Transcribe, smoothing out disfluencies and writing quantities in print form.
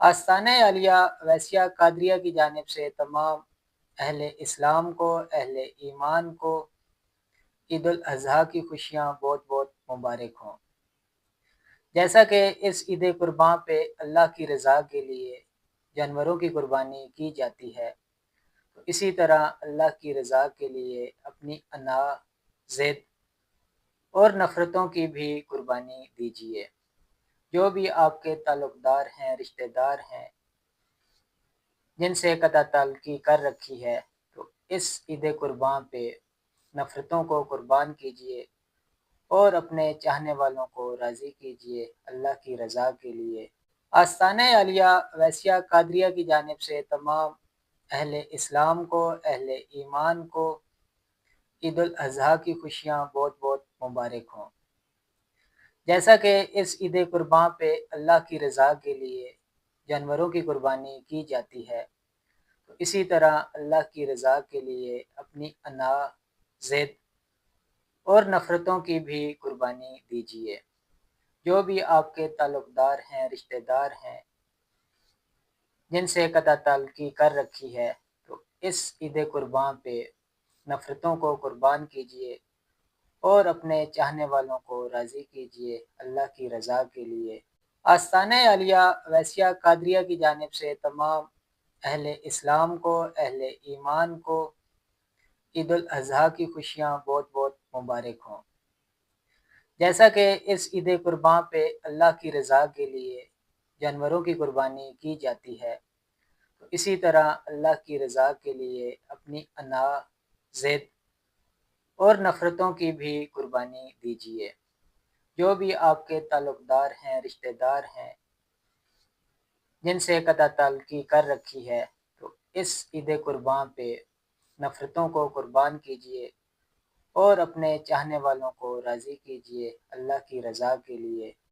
आस्ताने आलिया वैसिया कादरिया की जानिब से तमाम अहले इस्लाम को, अहले ईमान को ईद उल अज़हा की खुशियाँ बहुत बहुत मुबारक हों। जैसा कि इस ईद कुर्बान पे अल्लाह की रज़ा के लिए जानवरों की कुर्बानी की जाती है, तो इसी तरह अल्लाह की रज़ा के लिए अपनी अना, ज़िद और नफ़रतों की भी कुर्बानी दीजिए। जो भी आपके ताल्लुक़दार हैं, रिश्तेदार हैं, जिनसे कता ताल्लुक़ी कर रखी है, तो इस ईद कुर्बान पे नफ़रतों को कुर्बान कीजिए और अपने चाहने वालों को राज़ी कीजिए अल्लाह की रज़ा के लिए। आस्ताने आलिया वैसिया कादरिया की जानिब से तमाम अहले इस्लाम को, अहले ईमान को ईद उल अज़हा की खुशियाँ बहुत बहुत मुबारक हों। जैसा कि इस ईद कुर्बान पे अल्लाह की रज़ा के लिए जानवरों की कुर्बानी की जाती है, तो इसी तरह अल्लाह की रज़ा के लिए अपनी अना, ज़िद और नफ़रतों की भी कुर्बानी दीजिए। जो भी आपके ताल्लुक़दार हैं, रिश्तेदार हैं, जिनसे कता ताल्लुक़ी कर रखी है, तो इस ईद कुर्बान पे नफ़रतों को कुर्बान कीजिए और अपने चाहने वालों को राज़ी कीजिए अल्लाह की रज़ा के लिए। आस्ताने आलिया वैसिया कादरिया की जानिब से तमाम अहले इस्लाम को, अहले ईमान को ईद उल अज़हा की खुशियाँ बहुत बहुत मुबारक हों। जैसा कि इस ईद कुर्बान पे अल्लाह की रज़ा के लिए जानवरों की कुर्बानी की जाती है, तो इसी तरह अल्लाह की रज़ा के लिए अपनी अना, ज़िद और नफ़रतों की भी कुर्बानी दीजिए। जो भी आपके ताल्लुक़दार हैं, रिश्तेदार हैं, जिनसे कता ताल्लुक़ी कर रखी है, तो इस ईद कुर्बान पे नफ़रतों को कुर्बान कीजिए और अपने चाहने वालों को राज़ी कीजिए अल्लाह की रज़ा के लिए।